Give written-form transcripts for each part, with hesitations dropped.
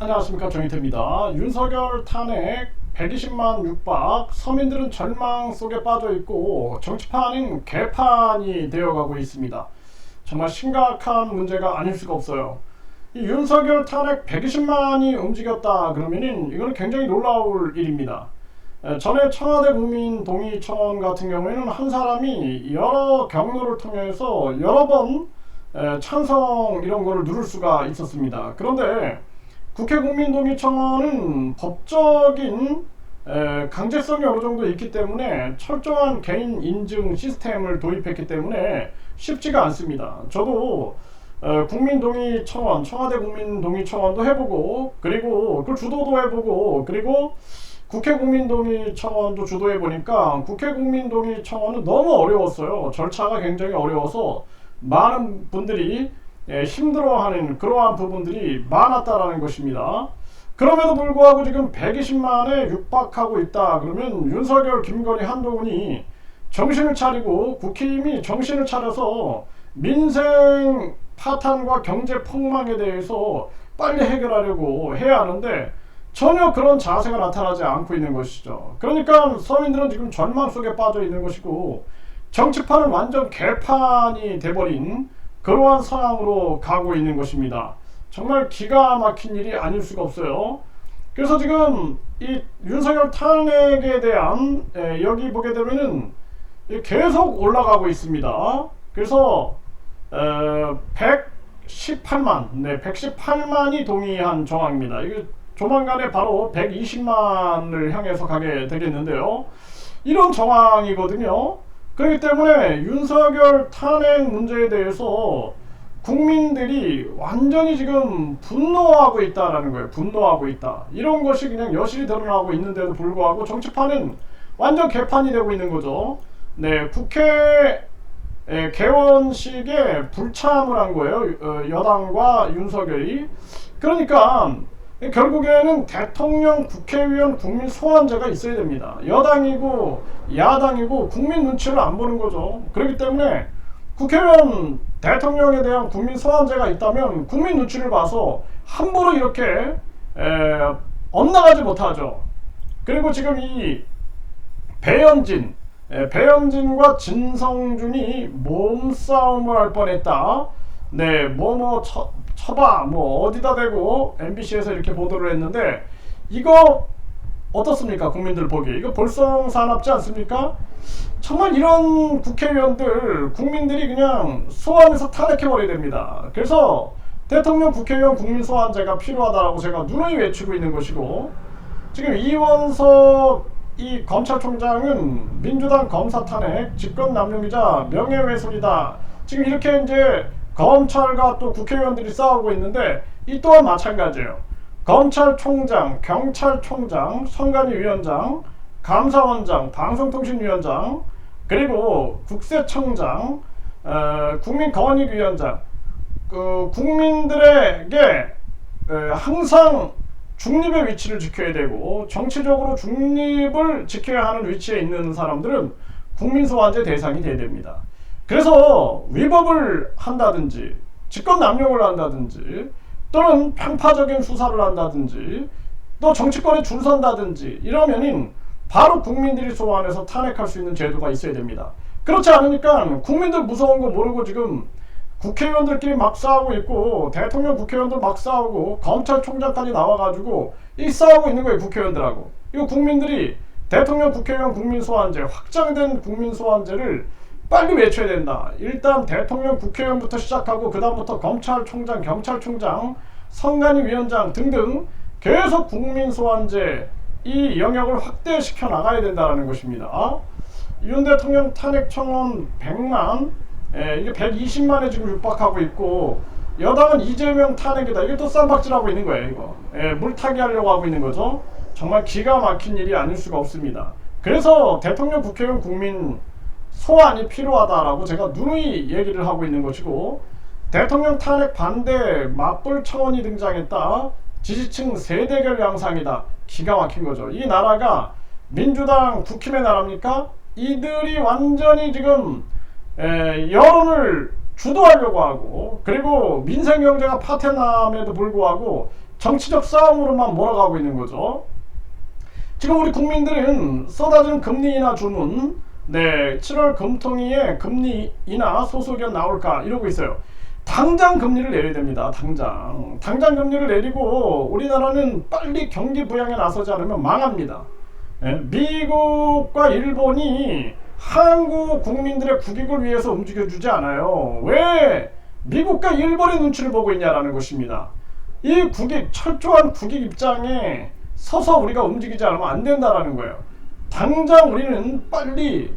안녕하십니까, 정희태입니다. 윤석열 탄핵 120만 육박, 서민들은 절망 속에 빠져 있고 정치판은 개판이 되어가고 있습니다. 정말 심각한 문제가 아닐 수가 없어요. 이 윤석열 탄핵 120만이 움직였다 그러면은 이거는 굉장히 놀라울 일입니다. 전에 청와대 국민동의청원 같은 경우에는 한 사람이 여러 경로를 통해서 여러 번 찬성 이런 거를 누를 수가 있었습니다. 그런데 국회 국민동의청원은 법적인 강제성이 어느 정도 있기 때문에 철저한 개인 인증 시스템을 도입했기 때문에 쉽지가 않습니다. 저도 국민동의청원, 청와대 국민동의청원도 해보고, 그리고 그걸 주도도 해보고, 그리고 국회 국민동의청원도 주도해보니까 국회 국민동의청원은 너무 어려웠어요. 절차가 굉장히 어려워서 많은 분들이 힘들어하는 그러한 부분들이 많았다라는 것입니다. 그럼에도 불구하고 지금 120만에 육박하고 있다 그러면 윤석열, 김건희, 한동훈이 정신을 차리고 국힘이 정신을 차려서 민생 파탄과 경제 폭망에 대해서 빨리 해결하려고 해야 하는데 전혀 그런 자세가 나타나지 않고 있는 것이죠. 그러니까 서민들은 지금 절망 속에 빠져 있는 것이고 정치판은 완전 개판이 돼버린 그러한 상황으로 가고 있는 것입니다. 정말 기가 막힌 일이 아닐 수가 없어요. 그래서 지금 이 윤석열 탄핵에 대한 여기 보게 되면은 계속 올라가고 있습니다. 그래서 118만이 동의한 정황입니다. 이게 조만간에 바로 120만을 향해서 가게 되겠는데요. 이런 정황이거든요. 그렇기 때문에 윤석열 탄핵 문제에 대해서 국민들이 완전히 지금 분노하고 있다라는 거예요. 분노하고 있다. 이런 것이 그냥 여실히 드러나고 있는데도 불구하고 정치판은 완전 개판이 되고 있는 거죠. 네, 국회 개원식에 불참을 한 거예요. 여당과 윤석열이. 그러니까 결국에는 대통령, 국회의원, 국민 소환제가 있어야 됩니다. 여당이고 야당이고 국민 눈치를 안 보는 거죠. 그렇기 때문에 국회의원, 대통령에 대한 국민 소환제가 있다면 국민 눈치를 봐서 함부로 이렇게 엇나가지 못하죠. 그리고 지금 이 배현진과 진성준이 몸싸움을 할 뻔했다. 네, 쳐봐, 어디다 대고 MBC에서 이렇게 보도를 했는데 이거 어떻습니까? 국민들 보기에 이거 볼썽사납지 않습니까? 정말 이런 국회의원들 국민들이 그냥 소환해서 탄핵해버려야 됩니다. 그래서 대통령, 국회의원, 국민소환제가 필요하다라고 제가 누누이 외치고 있는 것이고, 지금 이원석 이 검찰총장은 민주당 검사 탄핵, 직권남용이자 명예훼손이다. 지금 이렇게 이제 검찰과 또 국회의원들이 싸우고 있는데 이 또한 마찬가지예요. 검찰총장, 경찰총장, 선관위위원장, 감사원장, 방송통신위원장, 그리고 국세청장, 국민권익위원장, 국민들에게 항상 중립의 위치를 지켜야 되고 정치적으로 중립을 지켜야 하는 위치에 있는 사람들은 국민소환제 대상이 돼야 됩니다. 그래서 위법을 한다든지 직권남용을 한다든지 또는 편파적인 수사를 한다든지 또 정치권에 줄 선다든지 이러면은 바로 국민들이 소환해서 탄핵할 수 있는 제도가 있어야 됩니다. 그렇지 않으니까 국민들 무서운 거 모르고 지금 국회의원들끼리 막 싸우고 있고 대통령, 국회의원들 막 싸우고 검찰총장까지 나와가지고 이 싸우고 있는 거예요. 국회의원들하고. 이거 국민들이 대통령, 국회의원 국민소환제, 확장된 국민소환제를 빨리 외쳐야 된다. 일단 대통령, 국회의원부터 시작하고 그 다음부터 검찰총장, 경찰총장, 선관위위원장 등등 계속 국민소환제 이 영역을 확대시켜 나가야 된다는 것입니다. 윤 대통령 탄핵 청원 100만, 이게 120만에 지금 육박하고 있고 여당은 이재명 탄핵이다. 이게 또 쌈박질하고 있는 거예요. 이거 물타기 하려고 하고 있는 거죠. 정말 기가 막힌 일이 아닐 수가 없습니다. 그래서 대통령, 국회의원, 국민 소환이 필요하다라고 제가 누누이 얘기를 하고 있는 것이고, 대통령 탄핵 반대 맞불 청원이 등장했다. 지지층 세대결 양상이다. 기가 막힌 거죠. 이 나라가 민주당, 국힘의 나라입니까? 이들이 완전히 지금 여론을 주도하려고 하고, 그리고 민생경제가 파탄남에도 불구하고 정치적 싸움으로만 몰아가고 있는 거죠. 지금 우리 국민들은 쏟아지는 금리 인하 주문, 7월 금통위에 금리 인하 소소견 나올까 이러고 있어요. 당장 금리를 내려야 됩니다. 당장 금리를 내리고 우리나라는 빨리 경기 부양에 나서지 않으면 망합니다. 미국과 일본이 한국 국민들의 국익을 위해서 움직여주지 않아요. 왜 미국과 일본의 눈치를 보고 있냐라는 것입니다. 이 철저한 국익 입장에 서서 우리가 움직이지 않으면 안 된다라는 거예요. 당장 우리는 빨리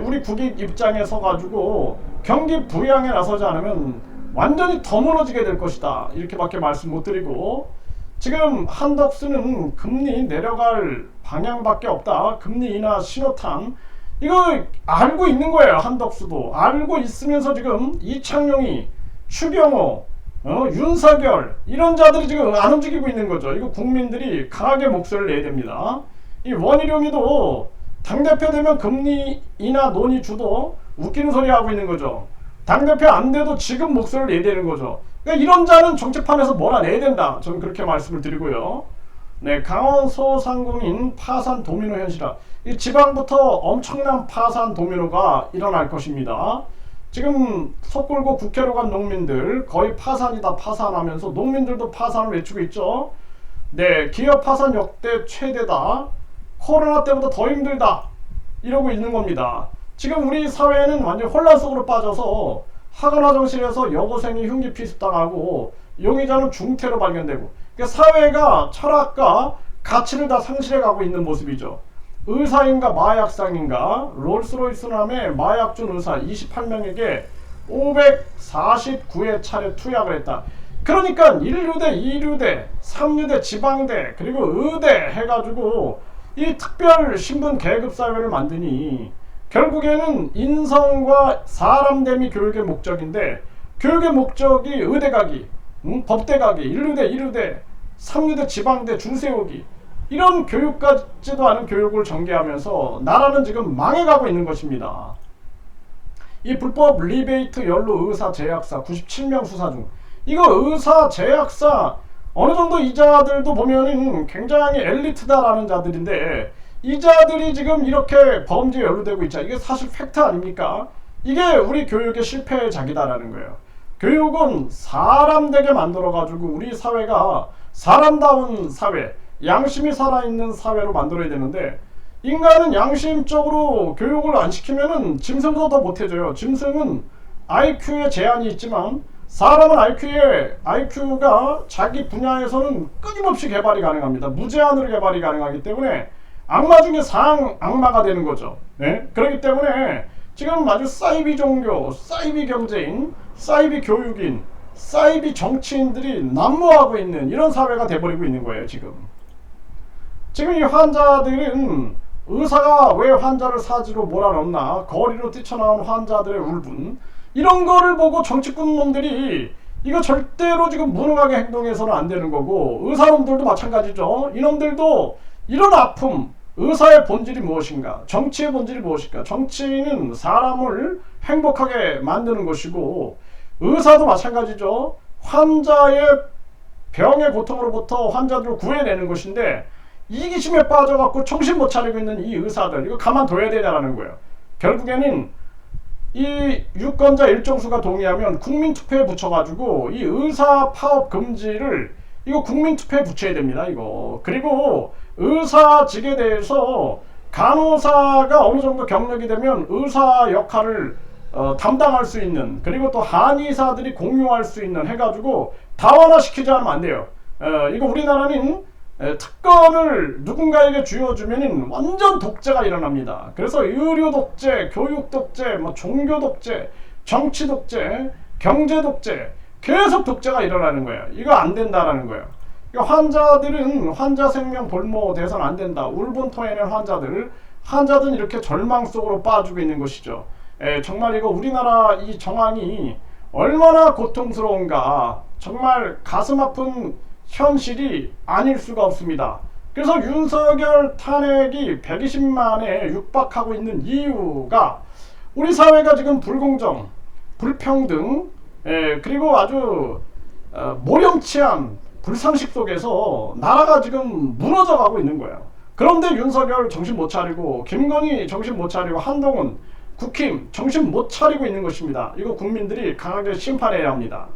우리 국익 입장에 서가지고 경기 부양에 나서지 않으면 완전히 더 무너지게 될 것이다. 이렇게밖에 말씀 못 드리고, 지금 한덕수는 금리 내려갈 방향밖에 없다. 금리 인하 신호탄. 이거 알고 있는 거예요. 한덕수도 알고 있으면서 지금 이창용이, 추경호, 윤석열 이런 자들이 지금 안 움직이고 있는 거죠. 이거 국민들이 강하게 목소리를 내야 됩니다. 이 원희룡이도 당대표 되면 금리 인하 논의 주도 웃기는 소리 하고 있는 거죠. 당대표 안 돼도 지금 목소리를 내야 되는 거죠. 그러니까 이런 자는 정치판에서 몰아내야 된다. 저는 그렇게 말씀을 드리고요. 강원 소상공인 파산 도미노 현실화. 이 지방부터 엄청난 파산 도미노가 일어날 것입니다. 지금 섣불고 국회로 간 농민들 거의 파산이다 파산하면서 농민들도 파산을 외치고 있죠. 기업 파산 역대 최대다. 코로나 때보다 더 힘들다. 이러고 있는 겁니다. 지금 우리 사회는 완전 혼란 속으로 빠져서 하관화정실에서 여고생이 흉기 피습당하고 용의자는 중태로 발견되고, 그러니까 사회가 철학과 가치를 다 상실해 가고 있는 모습이죠. 의사인가 마약상인가 롤스로이스남의 마약 준 의사 28명에게 549회 차례 투약을 했다. 그러니까 1류대, 2류대, 3류대, 지방대 그리고 의대 해가지고 이 특별 신분 계급 사회를 만드니 결국에는 인성과 사람됨이 교육의 목적인데, 교육의 목적이 의대 가기, 법대 가기, 1류대, 2류대, 3류대, 지방대, 중세우기, 이런 교육 같지도 않은 교육을 전개하면서 나라는 지금 망해가고 있는 것입니다. 이 불법 리베이트 연루 의사 제약사 97명 수사 중, 이거 의사 제약사 어느 정도 이자들도 보면은 굉장히 엘리트다라는 자들인데, 이자들이 지금 이렇게 범죄에 연루되고 있자. 이게 사실 팩트 아닙니까? 이게 우리 교육의 실패의 작이다라는 거예요. 교육은 사람 되게 만들어가지고 우리 사회가 사람다운 사회, 양심이 살아있는 사회로 만들어야 되는데, 인간은 양심적으로 교육을 안 시키면은 짐승보다 더 못해져요. 짐승은 IQ에 제한이 있지만 사람은 IQ가 자기 분야에서는 끊임없이 개발이 가능합니다. 무제한으로 개발이 가능하기 때문에 악마 중에 상악마가 되는 거죠. 그렇기 때문에 지금 아주 사이비 종교, 사이비 경제인, 사이비 교육인, 사이비 정치인들이 난무하고 있는 이런 사회가 돼버리고 있는 거예요. 지금 이 환자들은 의사가 왜 환자를 사지로 몰아넣나, 거리로 뛰쳐나온 환자들의 울분, 이런 거를 보고 정치꾼 놈들이 이거 절대로 지금 무능하게 행동해서는 안 되는 거고, 의사놈들도 마찬가지죠. 이놈들도 이런 아픔, 의사의 본질이 무엇인가, 정치의 본질이 무엇인가. 정치는 사람을 행복하게 만드는 것이고, 의사도 마찬가지죠. 환자의 병의 고통으로부터 환자들을 구해내는 것인데, 이기심에 빠져갖고 정신 못 차리고 있는 이 의사들, 이거 가만둬야 되냐라는 거예요. 결국에는 이 유권자 일정수가 동의하면 국민투표에 붙여가지고 이 의사 파업 금지를 이거 국민투표에 붙여야 됩니다. 이거. 그리고 의사직에 대해서 간호사가 어느 정도 경력이 되면 의사 역할을 담당할 수 있는, 그리고 또 한의사들이 공유할 수 있는 해가지고 다원화시키지 않으면 안 돼요. 이거 우리나라는 특권을 누군가에게 쥐어주면 완전 독재가 일어납니다. 그래서 의료 독재, 교육 독재, 종교 독재, 정치 독재, 경제 독재, 계속 독재가 일어나는 거예요. 이거 안 된다라는 거예요. 환자들은 환자 생명 볼모돼서는 안 된다. 울분 토해낸 환자들은 이렇게 절망 속으로 빠지고 있는 것이죠. 정말 이거 우리나라 이 정황이 얼마나 고통스러운가, 정말 가슴 아픈 현실이 아닐 수가 없습니다. 그래서 윤석열 탄핵이 120만에 육박하고 있는 이유가 우리 사회가 지금 불공정, 불평등, 그리고 아주 모렴치한 불상식 속에서 나라가 지금 무너져 가고 있는 거예요. 그런데 윤석열 정신 못 차리고, 김건희 정신 못 차리고, 한동훈, 국힘 정신 못 차리고 있는 것입니다. 이거 국민들이 강하게 심판해야 합니다.